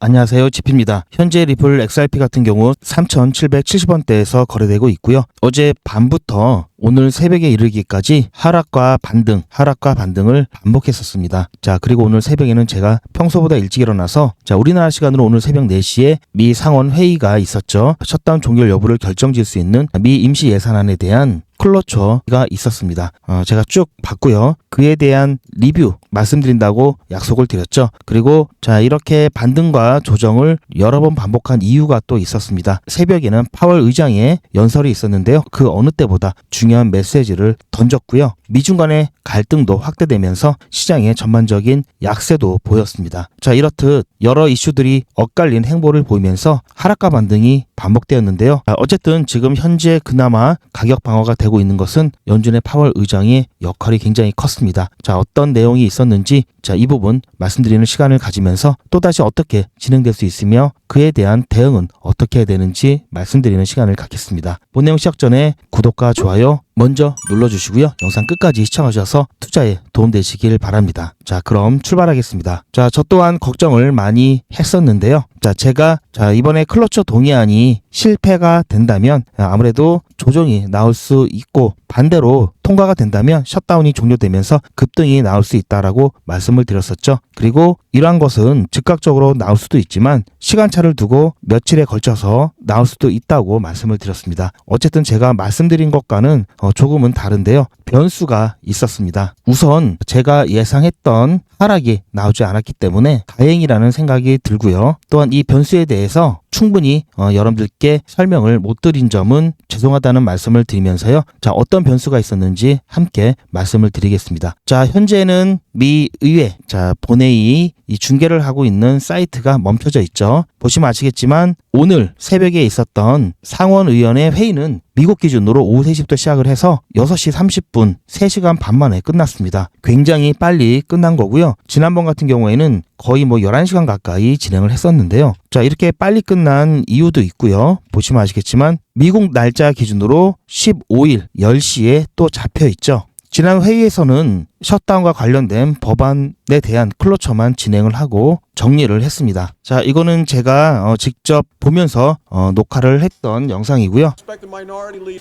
안녕하세요, 지피입니다. 현재 리플 XRP 같은 경우 3,770원대에서 거래되고 있고요. 어제 밤부터 오늘 새벽에 이르기까지 하락과 반등을 반복했었습니다. 자, 그리고 오늘 새벽에는 제가 평소보다 일찍 일어나서 우리나라 시간으로 오늘 새벽 4시에 미 상원 회의가 있었죠. 셧다운 종결 여부를 결정질 수 있는 미 임시 예산안에 대한 클로처가 있었습니다. 제가 쭉 봤고요. 그에 대한 리뷰 말씀드린다고 약속을 드렸죠. 그리고 자, 이렇게 반등과 조정을 여러 번 반복한 이유가 또 있었습니다. 새벽에는 파월 의장의 연설이 있었는데요. 그 어느 때보다 중요한 메시지를 던졌고요. 미중 간의 갈등도 확대되면서 시장의 전반적인 약세도 보였습니다. 자, 이렇듯 여러 이슈들이 엇갈린 행보를 보이면서 하락과 반등이 반복되었는데요. 자, 어쨌든 지금 현재 그나마 가격 방어가 되고 있는 것은 연준의 파월 의장의 역할이 굉장히 컸습니다. 자, 어떤 내용이 있었는지 이 부분 말씀드리는 시간을 가지면서 또다시 어떻게 진행될 수 있으며 그에 대한 대응은 어떻게 해야 되는지 말씀드리는 시간을 갖겠습니다. 본 내용 시작 전에 구독과 좋아요 먼저 눌러주시고요. 영상 끝까지 시청하셔서 투자에 도움되시길 바랍니다. 자, 그럼 출발하겠습니다. 자, 저 또한 걱정을 많이 했었는데요. 제가 이번에 클로처 동의안이 실패가 된다면 아무래도 조정이 나올 수 있고 반대로 통과가 된다면 셧다운이 종료되면서 급등이 나올 수 있다라고 말씀을 드렸었죠. 그리고 이러한 것은 즉각적으로 나올 수도 있지만 시간차를 두고 며칠에 걸쳐서 나올 수도 있다고 말씀을 드렸습니다. 어쨌든 제가 말씀드린 것과는 조금은 다른데요. 변수가 있었습니다. 우선 제가 예상했던 하락이 나오지 않았기 때문에 다행이라는 생각이 들고요. 또한 이 변수에 대해서 충분히 여러분들께 설명을 못 드린 점은 죄송하다는 말씀을 드리면서요. 자, 어떤 변수가 있었는지 함께 말씀을 드리겠습니다. 자, 현재는 미 의회, 본회의 이 중계를 하고 있는 사이트가 멈춰져 있죠. 보시면 아시겠지만 오늘 새벽에 있었던 상원 의원의 회의는 미국 기준으로 오후 3시부터 시작을 해서 6시 30분, 3시간 반 만에 끝났습니다. 굉장히 빨리 끝난 거고요. 지난번 같은 경우에는 거의 11시간 가까이 진행을 했었는데요. 자, 이렇게 빨리 끝난 이유도 있고요. 보시면 아시겠지만 미국 날짜 기준으로 15일 10시에 또 잡혀 있죠. 지난 회의에서는 셧다운과 관련된 법안에 대한 클로처만 진행을 하고 정리를 했습니다. 자, 이거는 제가 직접 보면서 녹화를 했던 영상이고요.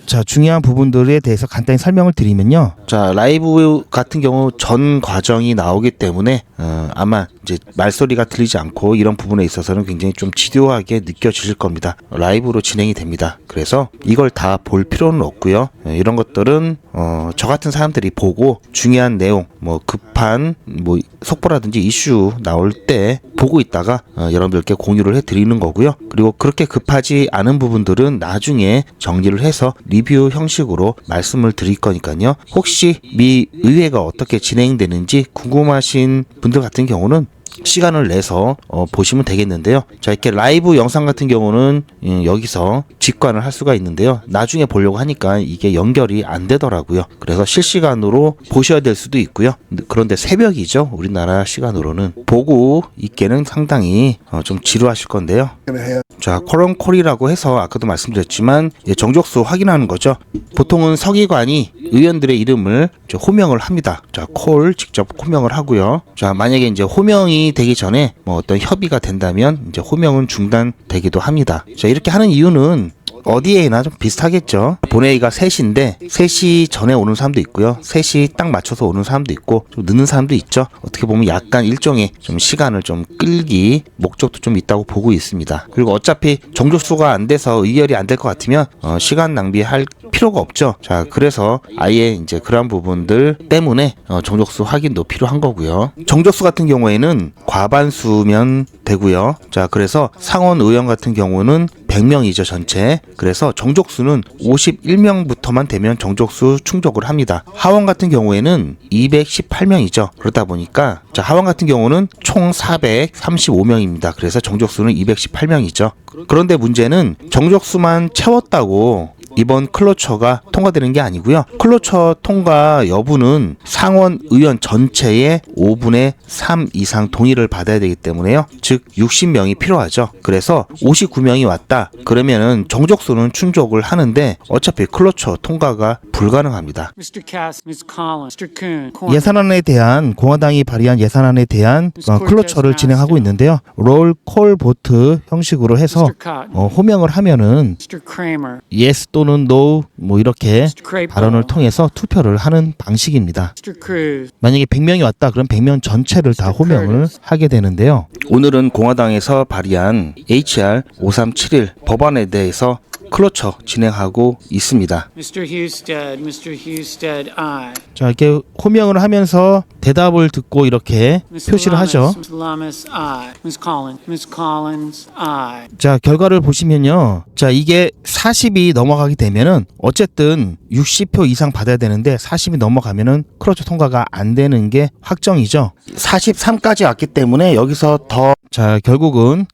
자, 중요한 부분들에 대해서 간단히 설명을 드리면요. 자, 라이브 같은 경우 전 과정이 나오기 때문에 아마 이제 말소리가 들리지 않고 이런 부분에 있어서는 굉장히 좀 지루하게 느껴지실 겁니다. 라이브로 진행이 됩니다. 그래서 이걸 다 볼 필요는 없고요. 이런 것들은 저 같은 사람들이 보고 중요한 내용, 급한 속보라든지 이슈 나올 때 보고 있다가 여러분들께 공유를 해드리는 거고요. 그리고 그렇게 급하지 않은 부분들은 나중에 정리를 해서 리뷰 형식으로 말씀을 드릴 거니까요. 혹시 미 의회가 어떻게 진행되는지 궁금하신 분들 같은 경우는 시간을 내서 보시면 되겠는데요. 자, 이렇게 라이브 영상 같은 경우는 여기서 직관을 할 수가 있는데요. 나중에 보려고 하니까 이게 연결이 안 되더라고요. 그래서 실시간으로 보셔야 될 수도 있고요. 그런데 새벽이죠. 우리나라 시간으로는 보고 있기는 상당히 좀 지루하실 건데요. 자, 콜이라고 해서 아까도 말씀드렸지만 정족수 확인하는 거죠. 보통은 서기관이 의원들의 이름을 호명을 합니다. 자, 직접 호명을 하고요. 자, 만약에 이제 호명이 되기 전에 어떤 협의가 된다면 이제 호명은 중단되기도 합니다. 자, 이렇게 하는 이유는 어디에나 좀 비슷하겠죠. 본회의가 3시인데 3시 전에 오는 사람도 있고요. 3시 딱 맞춰서 오는 사람도 있고 좀 늦는 사람도 있죠. 어떻게 보면 약간 일종의 좀 시간을 좀 끌기 목적도 좀 있다고 보고 있습니다. 그리고 어차피 정족수가 안 돼서 의결이 안 될 것 같으면 시간 낭비할 필요가 없죠. 자, 그래서 아예 이제 그런 부분들 때문에 정족수 확인도 필요한 거고요. 정족수 같은 경우에는 과반수면 되고요. 자, 그래서 상원 의원 같은 경우는 100명이죠, 전체. 그래서 정족수는 51명부터만 되면 정족수 충족을 합니다. 하원 같은 경우에는 218명이죠. 그러다 보니까 하원 같은 경우는 총 435명입니다. 그래서 정족수는 218명이죠. 그런데 문제는 정족수만 채웠다고 이번 클로처가 통과되는 게 아니고요. 클로처 통과 여부는 상원 의원 전체의 5분의 3 이상 동의를 받아야 되기 때문에요. 즉 60명이 필요하죠. 그래서 59명이 왔다. 그러면은 정족수는 충족을 하는데 어차피 클로처 통과가 불가능합니다. Mr. Cass, Ms. Collins, Mr. Kuhn, Cornyn, 예산안에 대한 공화당이 발의한 예산안에 대한 클로처를 진행하고 있는데요. 롤 콜 보트 형식으로 해서 Mr. Cotton, 호명을 하면은 Mr. Kramer, yes 또는 no 뭐 이렇게 Mr. Crapo, 발언을 통해서 투표를 하는 방식입니다. Mr. Cruz, 만약에 100명이 왔다 그럼 100명 전체를 다 호명을 하게 되는데요. 오늘은 공화당에서 발의한 HR 5371 법안에 대해서 클로처 진행하고 있습니다. Mr. Husted, aye. 자, 이렇게 호명을 하면서 대답을 듣고 이렇게 Ms. 표시를 하죠. Ms. Lamas, aye. Ms. Collins, aye. 자, 결과를 보시면요. 자, 이게 40이 넘어가게 되면은 어쨌든 60표 이상 받아야 되는데 40이 넘어가면은 클로처 통과가 안 되는 게 확정이죠. 43까지 왔기 때문에 여기서 더 자, 결국은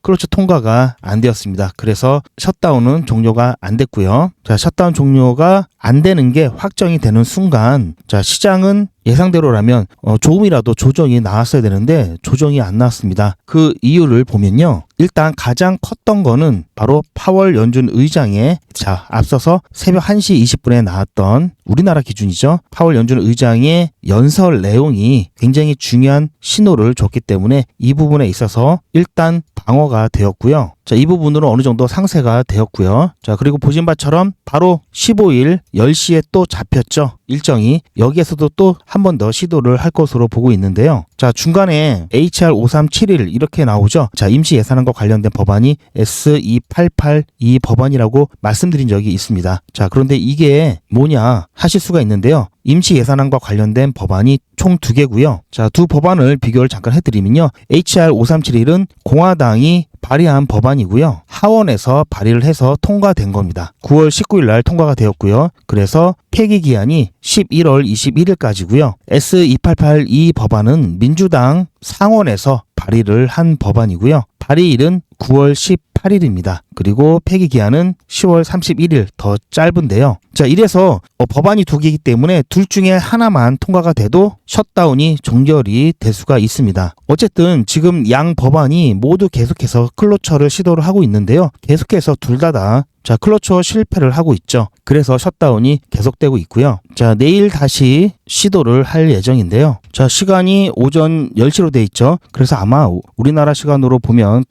클로처 통과가 안 되었습니다. 그래서 셧다운은 종료가 안 됐고요. 자, 셧다운 종료가 안 되는 게 확정이 되는 순간 자, 시장은 예상대로라면 조금이라도 조정이 나왔어야 되는데 조정이 안 나왔습니다. 그 이유를 보면요. 일단 가장 컸던 거는 바로 파월 연준 의장의 자, 앞서서 새벽 1시 20분에 나왔던 우리나라 기준이죠. 파월 연준 의장의 연설 내용이 굉장히 중요한 신호를 줬기 때문에 이 부분에 있어서 일단 방어가 되었고요. 자, 이 부분으로 어느 정도 상쇄가 되었고요. 자, 그리고 보신 바처럼 바로 15일 10시에 또 잡혔죠. 일정이. 여기에서도 또 한 번 더 시도를 할 것으로 보고 있는데요. 자, 중간에 HR 5371 이렇게 나오죠. 자, 임시 예산안과 관련된 법안이 S2882 법안이라고 말씀드린 적이 있습니다. 자, 그런데 이게 뭐냐 하실 수가 있는데요. 임시 예산안과 관련된 법안이 총 2개고요. 자, 두 법안을 비교를 잠깐 해드리면요. HR 5371은 공화당이 발의한 법안이고요. 하원에서 발의를 해서 통과된 겁니다. 9월 19일 날 통과가 되었고요. 그래서 폐기 기한이 11월 21일까지고요. S2882 법안은 민주당 상원에서 발의를 한 법안이고요. 발의일은 9월 18일입니다. 그리고 폐기 기한은 10월 31일 더 짧은데요. 자, 이래서 법안이 2개이기 때문에 둘 중에 하나만 통과가 돼도 셧다운이 종결이 될 수가 있습니다. 어쨌든 지금 양 법안이 모두 계속해서 클로처를 시도를 하고 있는데요. 계속해서 둘 다 자, 클로처 실패를 하고 있죠. 그래서 셧다운이 계속되고 있고요. 자, 내일 다시 시도를 할 예정인데요. 자, 시간이 오전 10시로 돼 있죠. 그래서 아마 우리나라 시간으로 보면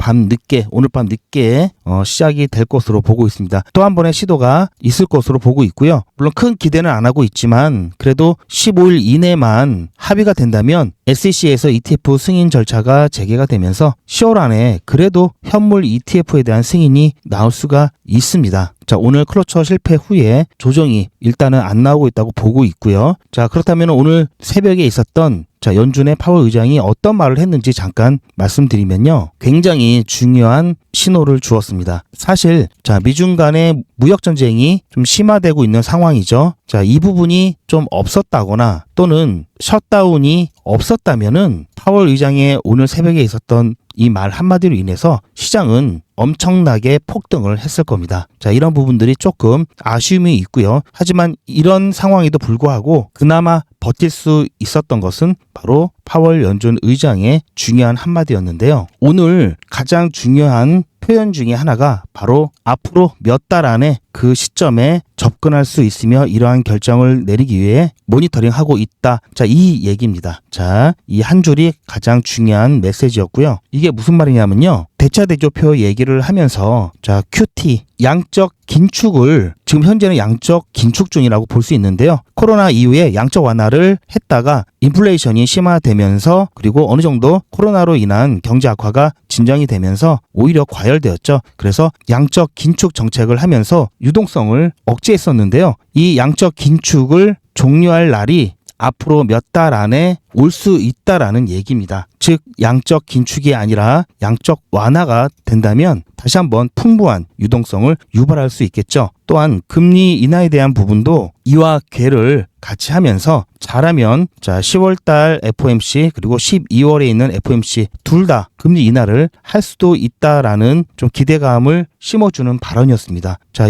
오늘 밤 늦게 시작이 될 것으로 보고 있습니다. 또 한 번의 시도가 있을 것으로 보고 있고요. 물론 큰 기대는 안 하고 있지만 그래도 15일 이내만 합의가 된다면 SEC에서 ETF 승인 절차가 재개가 되면서 10월 안에 그래도 현물 ETF에 대한 승인이 나올 수가 있습니다. 자, 오늘 클로처 실패 후에 조정이 일단은 안 나오고 있다고 보고 있고요. 자, 그렇다면 오늘 새벽에 있었던 자, 연준의 파월 의장이 어떤 말을 했는지 잠깐 말씀드리면요. 굉장히 중요한 신호를 주었습니다. 사실 자, 미중 간의 무역 전쟁이 좀 심화되고 있는 상황이죠. 자, 이 부분이 좀 없었다거나 또는 셧다운이 없었다면은 파월 의장의 오늘 새벽에 있었던 이 말 한마디로 인해서 시장은 엄청나게 폭등을 했을 겁니다. 자, 이런 부분들이 조금 아쉬움이 있고요. 하지만 이런 상황에도 불구하고 그나마 버틸 수 있었던 것은 바로 파월 연준 의장의 중요한 한마디였는데요. 오늘 가장 중요한 표현 중에 하나가 바로 앞으로 몇 달 안에 그 시점에 접근할 수 있으며 이러한 결정을 내리기 위해 모니터링하고 있다. 자, 이 얘기입니다. 자, 이 한 줄이 가장 중요한 메시지였고요. 이게 무슨 말이냐면요. 대차대조표 얘기를 하면서 자, QT 양적 긴축을 지금 현재는 양적 긴축 중이라고 볼 수 있는데요. 코로나 이후에 양적 완화를 했다가 인플레이션이 심화되면서 그리고 어느 정도 코로나로 인한 경제 악화가 진정이 되면서 오히려 과열되었죠. 그래서 양적 긴축 정책을 하면서 유동성을 억제했었는데요. 이 양적 긴축을 종료할 날이 앞으로 몇 달 안에 올 수 있다라는 얘기입니다. 즉 양적 긴축이 아니라 양적 완화가 된다면 다시 한번 풍부한 유동성을 유발할 수 있겠죠. 또한 금리 인하에 대한 부분도 이와 괴를 같이 하면서 잘하면 자 10월달 FOMC 그리고 12월에 있는 FOMC 둘 다 금리 인하를 할 수도 있다라는 좀 기대감을 심어주는 발언이었습니다. 자,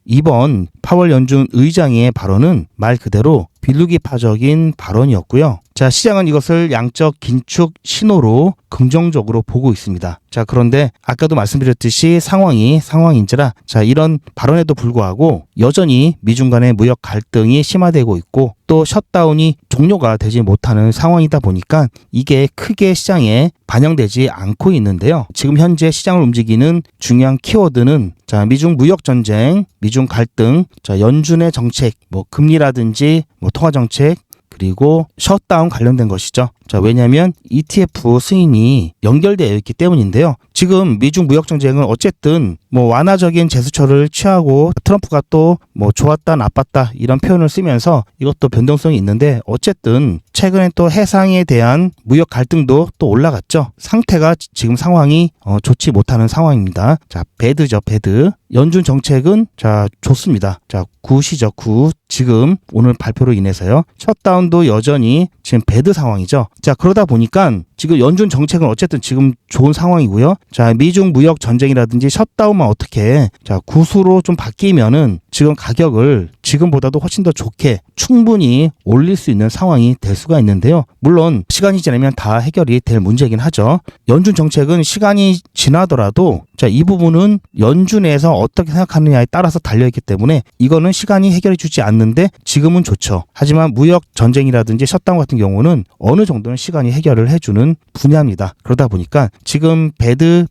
이번 파월 연준 의장의 발언은 말 그대로 빌루기파적인 발언이었고요. 자, 시장은 이것을 양적 긴축 신호로 긍정적으로 보고 있습니다. 자, 그런데 아까도 말씀드렸듯이 상황인지라 자, 이런 발언에도 불구하고 여전히 미중 간의 무역 갈등이 심화되고 있고 또 셧다운이 종료가 되지 못하는 상황이다 보니까 이게 크게 시장에 반영되지 않고 있는데요. 지금 현재 시장을 움직이는 중요한 키워드는 자, 미중 무역 전쟁, 미중 갈등, 자, 연준의 정책, 뭐 금리라든지 뭐 통화 정책, 그리고 셧다운 관련된 것이죠. 자, 왜냐하면 ETF 승인이 연결되어 있기 때문인데요. 지금 미중 무역 전쟁은 어쨌든 뭐 완화적인 제스처를 취하고 트럼프가 또 뭐 좋았다 나빴다 이런 표현을 쓰면서 이것도 변동성이 있는데 어쨌든 최근에 또 해상에 대한 무역 갈등도 또 올라갔죠. 상태가 지금 상황이 좋지 못하는 상황입니다. 자, 배드죠, 배드. 연준 정책은 자, 좋습니다. 자, 굿이죠, 굿. 지금 오늘 발표로 인해서요. 셧다운도 여전히 지금 배드 상황이죠. 자, 그러다 보니까 지금 연준 정책은 어쨌든 지금 좋은 상황이고요. 자, 미중 무역 전쟁이라든지 셧다운만 어떻게 자, 굿으로 좀 바뀌면은 지금 가격을 지금보다도 훨씬 더 좋게 충분히 올릴 수 있는 상황이 될 수가 있는데요. 물론 시간이 지나면 다 해결이 될 문제이긴 하죠. 연준 정책은 시간이 지나더라도 자, 이 부분은 연준에서 어떻게 생각하느냐에 따라서 달려있기 때문에 이거는 시간이 해결해 주지 않는데 지금은 좋죠. 하지만 무역 전쟁이라든지 셧다운 같은 경우는 어느 정도는 시간이 해결을 해주는 분야입니다. 그러다 보니까 지금 배드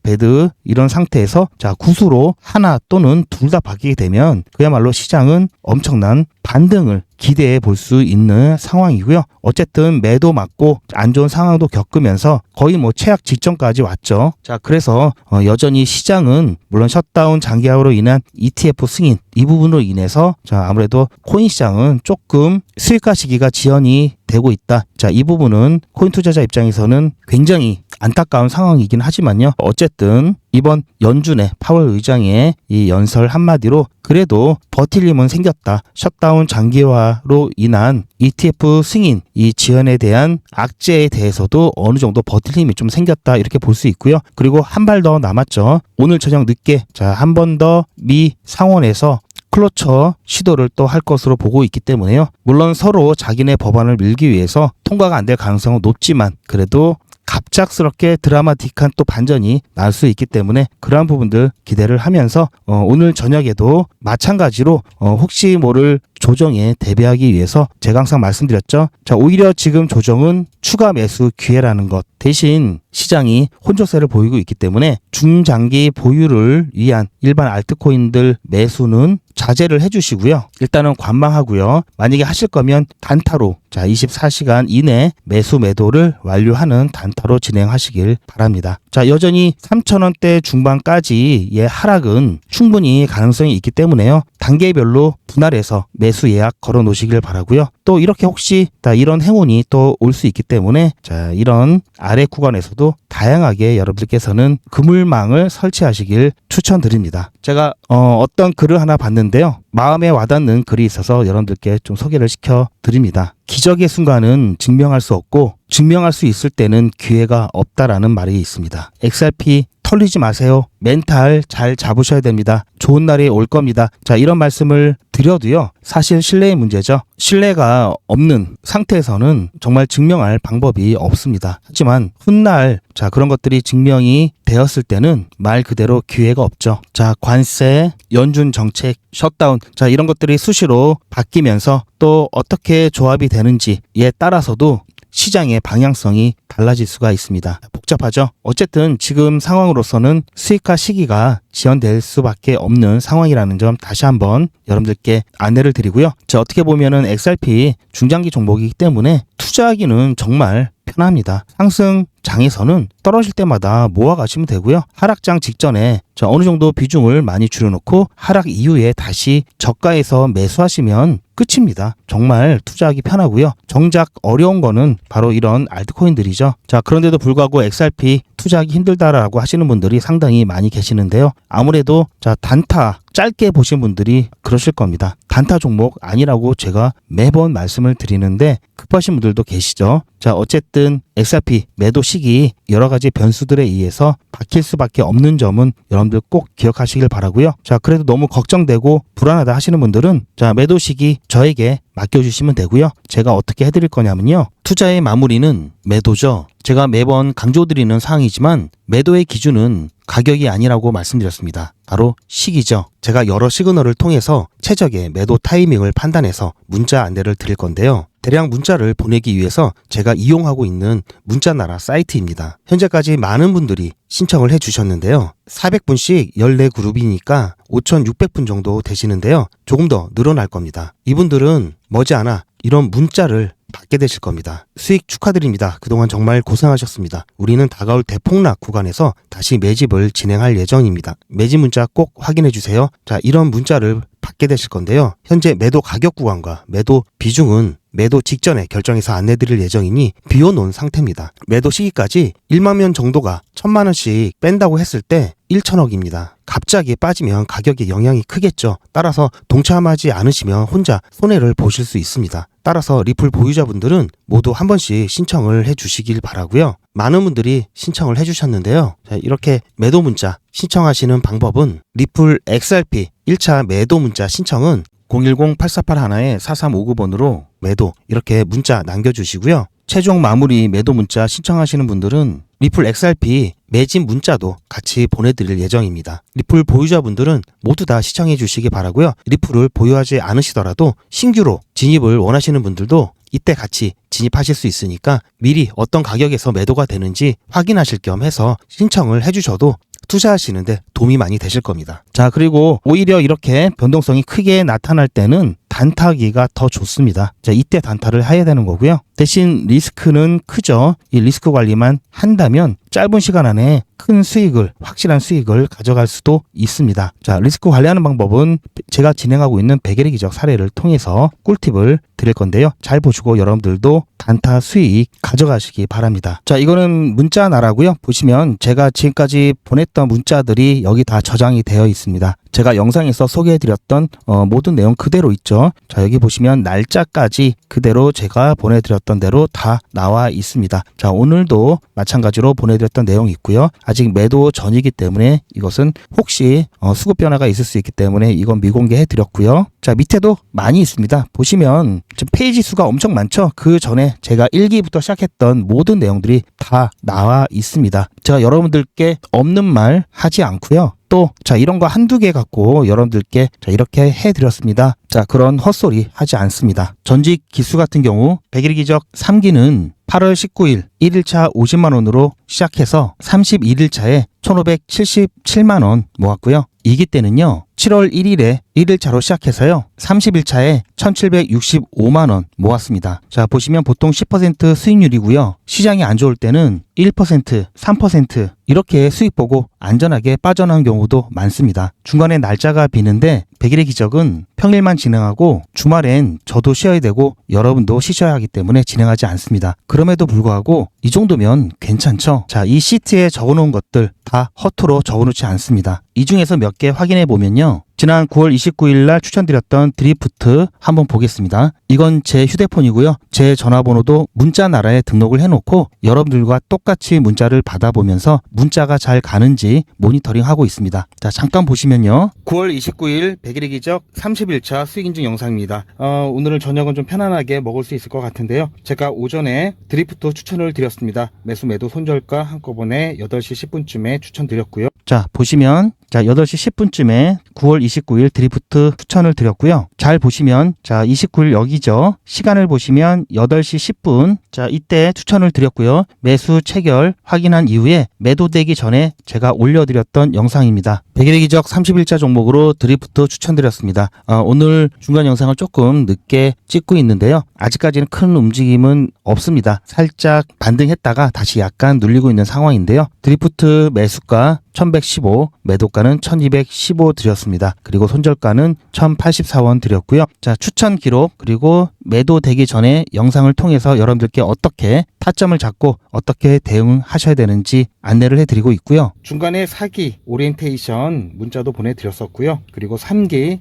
이런 상태에서 자, 굿으로 하나 또는 둘 다 바뀌게 되면 그야말로 시장은 엄청난 반등을 기대해 볼 수 있는 상황이고요. 어쨌든 매도 맞고 안 좋은 상황도 겪으면서 거의 뭐 최악 직전까지 왔죠. 자, 그래서 여전히 시장은 물론 셧다운 장기화로 인한 ETF 승인 이 부분으로 인해서 자, 아무래도 코인 시장은 조금 수익화 시기가 지연이 되고 있다. 자, 이 부분은 코인 투자자 입장에서는 굉장히 안타까운 상황이긴 하지만요. 어쨌든 이번 연준의 파월 의장의 이 연설 한마디로 그래도 버틸 힘은 생겼다. 셧다운 장기화로 인한 ETF 승인 이 지연에 대한 악재에 대해서도 어느 정도 버틸 힘이 좀 생겼다. 이렇게 볼 수 있고요. 그리고 한 발 더 남았죠. 오늘 저녁 늦게 자, 한 번 더 미 상원에서 클로처 시도를 또 할 것으로 보고 있기 때문에요. 물론 서로 자기네 법안을 밀기 위해서 통과가 안 될 가능성은 높지만 그래도 갑작스럽게 드라마틱한 또 반전이 날 수 있기 때문에 그러한 부분들 기대를 하면서 오늘 저녁에도 마찬가지로 혹시 모를 조정에 대비하기 위해서 제가 항상 말씀드렸죠. 자, 오히려 지금 조정은 추가 매수 기회라는 것 대신 시장이 혼조세를 보이고 있기 때문에 중장기 보유를 위한 일반 알트코인들 매수는 자제를 해주시고요. 일단은 관망하고요. 만약에 하실 거면 단타로 자, 24시간 이내 매수 매도를 완료하는 단타로 진행하시길 바랍니다. 자, 여전히 3,000원대 중반까지의 하락은 충분히 가능성이 있기 때문에요. 단계별로 분할해서 매수 예약 걸어 놓으시길 바라고요. 또 이렇게 혹시 이런 행운이 또 올 수 있기 때문에 자, 이런 아래 구간에서도 다양하게 여러분들께서는 그물망을 설치하시길 추천드립니다. 제가 어떤 글을 하나 봤는데요. 마음에 와닿는 글이 있어서 여러분들께 좀 소개를 시켜드립니다. 기적의 순간은 증명할 수 없고 증명할 수 있을 때는 기회가 없다라는 말이 있습니다. XRP 털리지 마세요. 멘탈 잘 잡으셔야 됩니다. 좋은 날이 올 겁니다. 자, 이런 말씀을 드려도요. 사실 신뢰의 문제죠. 신뢰가 없는 상태에서는 정말 증명할 방법이 없습니다. 하지만 훗날 자, 그런 것들이 증명이 되었을 때는 말 그대로 기회가 없죠. 자, 관세, 연준 정책, 셧다운 자, 이런 것들이 수시로 바뀌면서 또 어떻게 조합이 되는지에 따라서도 시장의 방향성이 달라질 수가 있습니다. 복잡하죠? 어쨌든 지금 상황으로서는 수익화 시기가 지연될 수밖에 없는 상황이라는 점 다시 한번 여러분들께 안내를 드리고요. 자, 어떻게 보면은 XRP 중장기 종목이기 때문에 투자하기는 정말 편합니다. 상승장에서는 떨어질 때마다 모아가시면 되고요. 하락장 직전에 어느 정도 비중을 많이 줄여놓고 하락 이후에 다시 저가에서 매수하시면 끝입니다. 정말 투자하기 편하고요. 정작 어려운 거는 바로 이런 알트코인들이죠. 자, 그런데도 불구하고 XRP 투자하기 힘들다라고 하시는 분들이 상당히 많이 계시는데요. 아무래도 자, 단타 짧게 보신 분들이 그러실 겁니다. 단타 종목 아니라고 제가 매번 말씀을 드리는데 급하신 분들도 계시죠. 자, 어쨌든 XRP 매도 시기 여러 가지 변수들에 의해서 바뀔 수밖에 없는 점은 여러분들 여러분들 꼭 기억하시길 바라고요. 자, 그래도 너무 걱정되고 불안하다 하시는 분들은 자, 매도 시기 저에게 맡겨주시면 되고요. 제가 어떻게 해드릴 거냐면요. 투자의 마무리는 매도죠. 제가 매번 강조드리는 사항이지만 매도의 기준은 가격이 아니라고 말씀드렸습니다. 바로 시기죠. 제가 여러 시그널을 통해서 최적의 매도 타이밍을 판단해서 문자 안내를 드릴 건데요. 대량 문자를 보내기 위해서 제가 이용하고 있는 문자나라 사이트입니다. 현재까지 많은 분들이 신청을 해주셨는데요. 400분씩 14그룹이니까 5,600분 정도 되시는데요. 조금 더 늘어날 겁니다. 이분들은 머지않아 이런 문자를 받게 되실 겁니다. 수익 축하드립니다. 그동안 정말 고생하셨습니다. 우리는 다가올 대폭락 구간에서 다시 매집을 진행할 예정입니다. 매집 문자 꼭 확인해 주세요. 자, 이런 문자를 받게 되실 건데요. 현재 매도 가격 구간과 매도 비중은 매도 직전에 결정해서 안내드릴 예정이니 비워놓은 상태입니다. 매도 시기까지 1만 명 정도가 1,000만 원씩 뺀다고 했을 때 1,000억입니다. 갑자기 빠지면 가격에 영향이 크겠죠. 따라서 동참하지 않으시면 혼자 손해를 보실 수 있습니다. 따라서 리플 보유자분들은 모두 한 번씩 신청을 해주시길 바라고요. 많은 분들이 신청을 해주셨는데요. 자, 이렇게 매도 문자 신청하시는 방법은 리플 XRP 1차 매도 문자 신청은 010-8481-4359번으로 매도 이렇게 문자 남겨주시고요. 최종 마무리 매도 문자 신청하시는 분들은 리플 XRP 매집 문자도 같이 보내드릴 예정입니다. 리플 보유자분들은 모두 다 시청해 주시기 바라고요. 리플을 보유하지 않으시더라도 신규로 진입을 원하시는 분들도 이때 같이 진입하실 수 있으니까 미리 어떤 가격에서 매도가 되는지 확인하실 겸 해서 신청을 해주셔도 투자하시는데 도움이 많이 되실 겁니다. 자, 그리고 오히려 이렇게 변동성이 크게 나타날 때는 단타하기가 더 좋습니다. 자, 이때 단타를 해야 되는 거고요. 대신 리스크는 크죠. 이 리스크 관리만 한다면 짧은 시간 안에 큰 수익을, 확실한 수익을 가져갈 수도 있습니다. 자, 리스크 관리하는 방법은 제가 진행하고 있는 백일의 기적 사례를 통해서 꿀팁을 드릴 건데요. 잘 보시고 여러분들도 단타 수익 가져가시기 바랍니다. 자, 이거는 문자 나라고요. 보시면 제가 지금까지 보냈던 문자들이 여기 다 저장이 되어 있습니다. 제가 영상에서 소개해드렸던 모든 내용 그대로 있죠. 자, 여기 보시면 날짜까지 그대로 제가 보내드렸던 대로 다 나와 있습니다. 자, 오늘도 마찬가지로 보내드렸던 내용이 있고요. 아직 매도 전이기 때문에 이것은 혹시 수급 변화가 있을 수 있기 때문에 이건 미공개해드렸고요. 자, 밑에도 많이 있습니다. 보시면 지금 페이지 수가 엄청 많죠. 그 전에 제가 1기부터 시작했던 모든 내용들이 다 나와 있습니다. 제가 여러분들께 없는 말 하지 않고요. 또, 자, 이런 거 한두 개 갖고 여러분들께 자, 이렇게 해드렸습니다. 자, 그런 헛소리 하지 않습니다. 전직 기수 같은 경우, 백일 기적 3기는 8월 19일 1일차 50만원으로 시작해서 31일차에 1,577만원 모았고요. 2기 때는요, 7월 1일에 1일차로 시작해서요, 30일차에 1,765만원 모았습니다. 자, 보시면 보통 10% 수익률이고요. 시장이 안 좋을 때는 1%, 3% 이렇게 수익 보고 안전하게 빠져나온 경우도 많습니다. 중간에 날짜가 비는데 백일의 기적은 평일만 진행하고 주말엔 저도 쉬어야 되고 여러분도 쉬셔야 하기 때문에 진행하지 않습니다. 그럼에도 불구하고 이 정도면 괜찮죠? 자, 이 시트에 적어놓은 것들 다 허투루 적어놓지 않습니다. 이 중에서 몇 개 확인해 보면요. 지난 9월 29일 날 추천드렸던 드리프트 한번 보겠습니다. 이건 제 휴대폰이고요. 제 전화번호도 문자 나라에 등록을 해놓고 여러분들과 똑같이 문자를 받아보면서 문자가 잘 가는지 모니터링하고 있습니다. 자, 잠깐 보시면요. 9월 29일 백일의 기적 30일차 수익인증 영상입니다. 오늘은 저녁은 좀 편안하게 먹을 수 있을 것 같은데요. 제가 오전에 드리프트 추천을 드렸습니다. 매수 매도 손절가 한꺼번에 8시 10분쯤에 추천드렸고요. 자, 보시면 자, 8시 10분쯤에 9월 29일 드리프트 추천을 드렸고요. 잘 보시면 자, 29일 여기죠. 시간을 보시면 8시 10분. 자, 이때 추천을 드렸고요. 매수 체결 확인한 이후에 매도되기 전에 제가 올려드렸던 영상입니다. 백일의 기적 30일차 종목으로 드리프트 추천드렸습니다. 오늘 중간 영상을 조금 늦게 찍고 있는데요. 아직까지는 큰 움직임은 없습니다. 살짝 반등했다가 다시 약간 눌리고 있는 상황인데요. 드리프트 매수가 1115, 매도가는 1215 드렸습니다. 그리고 손절가는 1084원 드렸고요. 자, 추천 기록 그리고 매도되기 전에 영상을 통해서 여러분들께 어떻게 타점을 잡고 어떻게 대응하셔야 되는지 안내를 해드리고 있고요. 중간에 4기 오리엔테이션 문자도 보내드렸었고요. 그리고 3기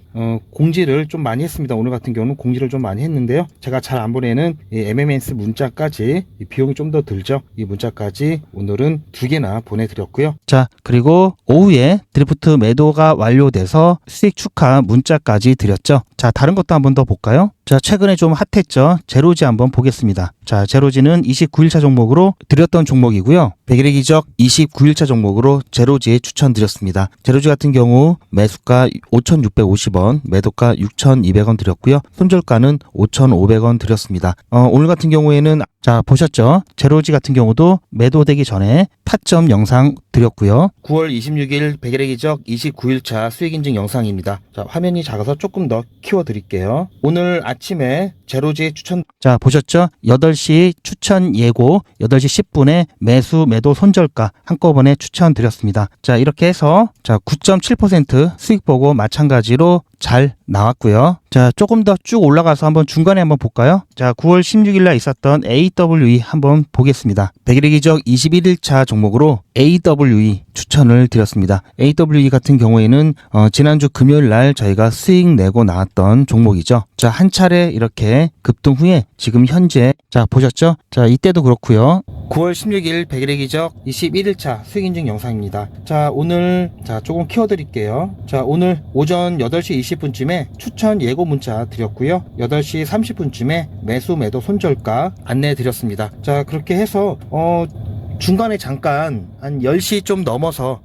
공지를 좀 많이 했습니다. 오늘 같은 경우는 공지를 좀 많이 했는데요. 제가 잘 안 보내는 이 MMS 문자까지 이 비용이 좀 더 들죠. 이 문자까지 오늘은 2개나 보내드렸고요. 자, 그리고 오후에 드리프트 매도가 완료돼서 수익 축하 문자까지 드렸죠. 자, 다른 것도 한번 더 볼까요? 자, 최근에 좀 핫했죠. 제로지 한번 보겠습니다. 자, 제로지는 29일차 종목으로 드렸던 종목이고요. 백일의 기적 29일차 종목으로 제로지에 추천드렸습니다. 제로지 같은 경우 매수가 5,650원, 매도가 6,200원 드렸고요. 손절가는 5,500원 드렸습니다. 오늘 같은 경우에는 자, 보셨죠? 제로지 같은 경우도 매도되기 전에 타점 영상 드렸고요. 9월 26일 백일의 기적 29일차 수익 인증 영상입니다. 자, 화면이 작아서 조금 더 키워드릴게요. 오늘 아침에 제로지 추천. 자, 보셨죠? 8시 추천 예고 8시 10분에 매수 매도 손절가 한꺼번에 추천드렸습니다. 자, 이렇게 해서 자 9.7% 수익 보고 마찬가지로 잘 나왔고요. 자, 조금 더 쭉 올라가서 한번 중간에 한번 볼까요? 자, 9월 16일 날 있었던 AWE 한번 보겠습니다. 백일의 기적 21일차 종목으로 AWE 추천을 드렸습니다. AWE 같은 경우에는 지난주 금요일 날 저희가 수익 내고 나왔던 종목이죠. 자, 한 차례 이렇게 급등 후에 지금 현재 자, 보셨죠? 자, 이때도 그렇고요. 9월 16일 백일의 기적 21일차 수익 인증 영상입니다. 자, 오늘 자, 조금 키워드릴게요. 자, 오늘 오전 8시 20분쯤에 추천 예고 문자 드렸고요. 8시 30분쯤에 매수 매도 손절가 안내 드렸습니다. 자, 그렇게 해서 중간에 잠깐 한 10시 좀 넘어서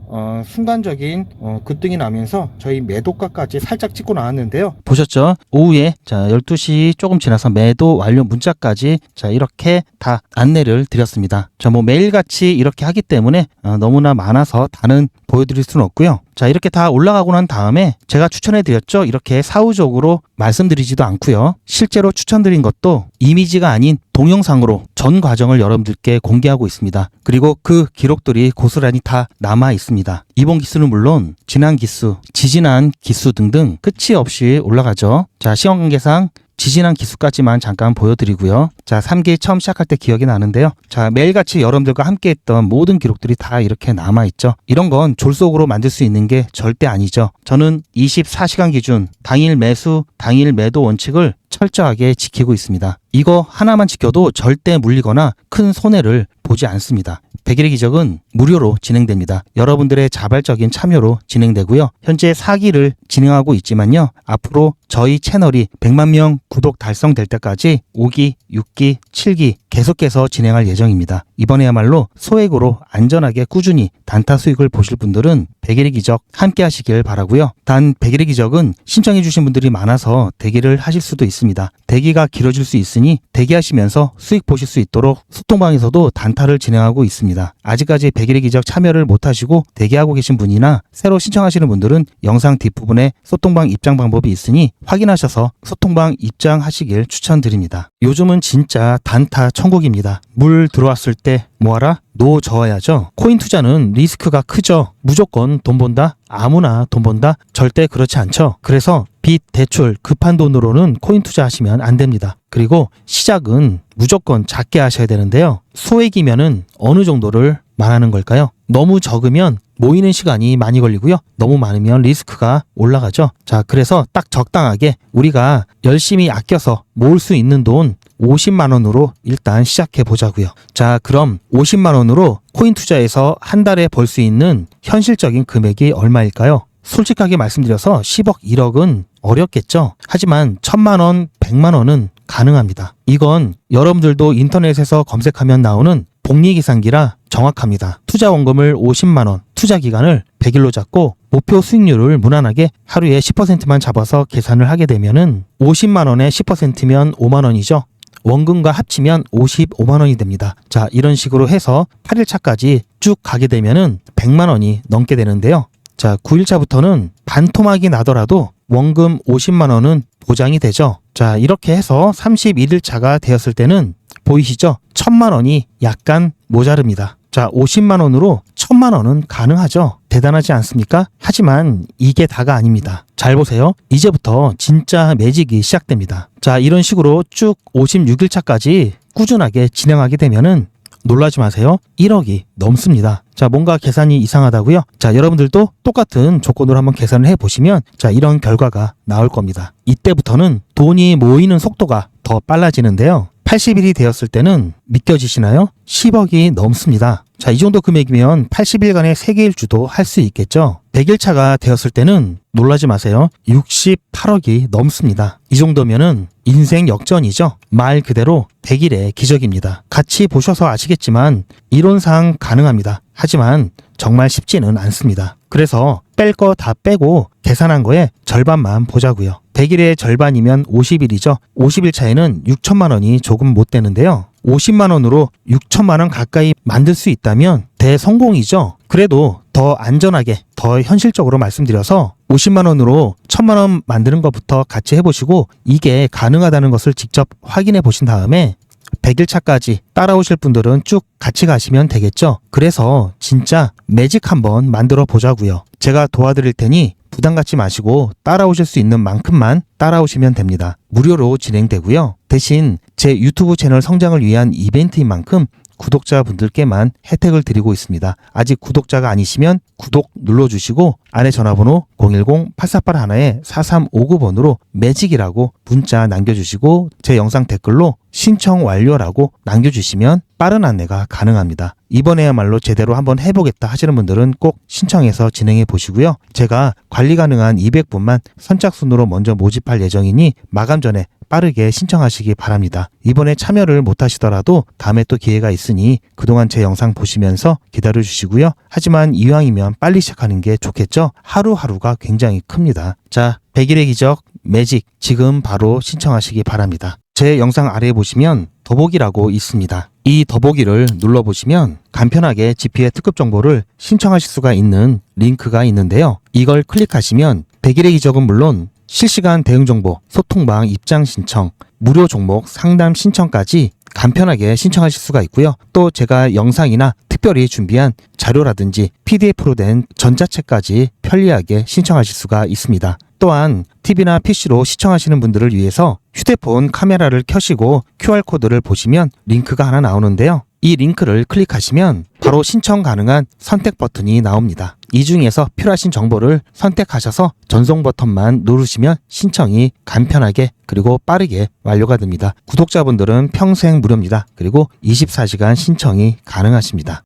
순간적인 급등이 나면서 저희 매도가까지 살짝 찍고 나왔는데요. 보셨죠? 오후에 자 12시 조금 지나서 매도 완료 문자까지 자 이렇게 다 안내를 드렸습니다. 자, 뭐 매일같이 이렇게 하기 때문에 너무나 많아서 다는 보여드릴 수는 없고요. 자, 이렇게 다 올라가고 난 다음에 제가 추천해 드렸죠. 이렇게 사후적으로 말씀드리지도 않고요. 실제로 추천드린 것도 이미지가 아닌 동영상으로 전 과정을 여러분들께 공개하고 있습니다. 그리고 그 기록들이 고스란히 다 남아 있습니다. 이번 기수는 물론 지난 기수, 지지난 기수 등등 끝이 없이 올라가죠. 자, 시간 관계상 지지난 기수까지만 잠깐 보여드리고요. 자, 3기 처음 시작할 때 기억이 나는데요. 자, 매일같이 여러분들과 함께 했던 모든 기록들이 다 이렇게 남아있죠. 이런 건 졸속으로 만들 수 있는 게 절대 아니죠. 저는 24시간 기준 당일 매수, 당일 매도 원칙을 철저하게 지키고 있습니다. 이거 하나만 지켜도 절대 물리거나 큰 손해를 보지 않습니다. 백일의 기적은 무료로 진행됩니다. 여러분들의 자발적인 참여로 진행되고요. 현재 4기를 진행하고 있지만요. 앞으로 저희 채널이 100만 명 구독 달성될 때까지 5기, 6기, 7기 계속해서 진행할 예정입니다. 이번에야말로 소액으로 안전하게 꾸준히 단타 수익을 보실 분들은 백일의 기적 함께 하시길 바라고요. 단 백일의 기적은 신청해 주신 분들이 많아서 대기를 하실 수도 있습니다. 대기가 길어질 수 있으니 대기하시면서 수익 보실 수 있도록 소통방에서도 단타를 진행하고 있습니다. 아직까지 백일의 기적 참여를 못하시고 대기하고 계신 분이나 새로 신청하시는 분들은 영상 뒷부분에 소통방 입장 방법이 있으니 확인하셔서 소통방 입장하시길 추천드립니다. 요즘은 진짜 단타 천국입니다. 물 들어왔을 때 뭐하라? 노 저어야죠. 코인 투자는 리스크가 크죠. 무조건 돈 번다? 아무나 돈 번다? 절대 그렇지 않죠. 그래서 빚, 대출, 급한 돈으로는 코인 투자하시면 안 됩니다. 그리고 시작은 무조건 작게 하셔야 되는데요. 소액이면은 어느 정도를 말하는 걸까요? 너무 적으면 모이는 시간이 많이 걸리고요. 너무 많으면 리스크가 올라가죠. 자, 그래서 딱 적당하게 우리가 열심히 아껴서 모을 수 있는 돈 50만 원으로 일단 시작해 보자고요. 자, 그럼 50만 원으로 코인 투자에서 한 달에 벌 수 있는 현실적인 금액이 얼마일까요? 솔직하게 말씀드려서 10억, 1억은 어렵겠죠. 하지만 1000만 원, 100만 원은 가능합니다. 이건 여러분들도 인터넷에서 검색하면 나오는 복리계산기라 정확합니다. 투자 원금을 50만 원, 투자 기간을 100일로 잡고 목표 수익률을 무난하게 하루에 10%만 잡아서 계산을 하게 되면은 50만 원에 10%면 5만 원이죠. 원금과 합치면 55만 원이 됩니다. 자, 이런 식으로 해서 8일차까지 쭉 가게 되면은 100만 원이 넘게 되는데요. 자, 9일차부터는 반토막이 나더라도 원금 50만 원은 보장이 되죠. 자, 이렇게 해서 31일차가 되었을 때는 보이시죠? 1000만 원이 약간 모자릅니다. 자, 50만 원으로 1000만 원은 가능하죠. 대단하지 않습니까? 하지만 이게 다가 아닙니다. 잘 보세요. 이제부터 진짜 매직이 시작됩니다. 자, 이런 식으로 쭉 56일차까지 꾸준하게 진행하게 되면은 놀라지 마세요. 1억이 넘습니다. 자, 뭔가 계산이 이상하다고요? 자, 여러분들도 똑같은 조건으로 한번 계산을 해보시면 자, 이런 결과가 나올 겁니다. 이때부터는 돈이 모이는 속도가 더 빨라지는데요. 80일이 되었을 때는 믿겨지시나요? 10억이 넘습니다. 자, 이 정도 금액이면 80일간의 세계일주도 할 수 있겠죠? 100일차가 되었을 때는 놀라지 마세요. 68억이 넘습니다. 이 정도면은 인생 역전이죠. 말 그대로 100일의 기적입니다. 같이 보셔서 아시겠지만 이론상 가능합니다. 하지만 정말 쉽지는 않습니다. 그래서 뺄 거 다 빼고 계산한 거에 절반만 보자고요. 100일의 절반이면 50일이죠. 50일 차에는 6천만 원이 조금 못 되는데요. 50만 원으로 6천만 원 가까이 만들 수 있다면 대성공이죠. 그래도 더 안전하게, 더 현실적으로 말씀드려서 50만 원으로 1000만 원 만드는 것부터 같이 해보시고 이게 가능하다는 것을 직접 확인해 보신 다음에 100일 차까지 따라오실 분들은 쭉 같이 가시면 되겠죠. 그래서 진짜 매직 한번 만들어 보자고요. 제가 도와드릴 테니 부담 갖지 마시고 따라오실 수 있는 만큼만 따라오시면 됩니다. 무료로 진행되고요. 대신 제 유튜브 채널 성장을 위한 이벤트인 만큼 구독자분들께만 혜택을 드리고 있습니다. 아직 구독자가 아니시면 구독 눌러주시고 안에 전화번호 010-8481-4359번으로 매직이라고 문자 남겨주시고 제 영상 댓글로 신청 완료라고 남겨주시면 빠른 안내가 가능합니다. 이번에야말로 제대로 한번 해보겠다 하시는 분들은 꼭 신청해서 진행해 보시고요. 제가 관리 가능한 200분만 선착순으로 먼저 모집할 예정이니 마감 전에 빠르게 신청하시기 바랍니다. 이번에 참여를 못하시더라도 다음에 또 기회가 있으니 그동안 제 영상 보시면서 기다려주시고요. 하지만 이왕이면 빨리 시작하는 게 좋겠죠? 하루하루가 굉장히 큽니다. 자, 100일의 기적 매직 지금 바로 신청하시기 바랍니다. 제 영상 아래에 보시면 더보기라고 있습니다. 이 더보기를 눌러보시면 간편하게 GP의 특급 정보를 신청하실 수가 있는 링크가 있는데요. 이걸 클릭하시면 100일의 기적은 물론 실시간 대응 정보, 소통방 입장 신청, 무료 종목 상담 신청까지 간편하게 신청하실 수가 있고요. 또 제가 영상이나 특별히 준비한 자료라든지 PDF로 된 전자책까지 편리하게 신청하실 수가 있습니다. 또한 TV나 PC로 시청하시는 분들을 위해서 휴대폰 카메라를 켜시고 QR코드를 보시면 링크가 하나 나오는데요. 이 링크를 클릭하시면 바로 신청 가능한 선택 버튼이 나옵니다. 이 중에서 필요하신 정보를 선택하셔서 전송 버튼만 누르시면 신청이 간편하게 그리고 빠르게 완료가 됩니다. 구독자분들은 평생 무료입니다. 그리고 24시간 신청이 가능하십니다.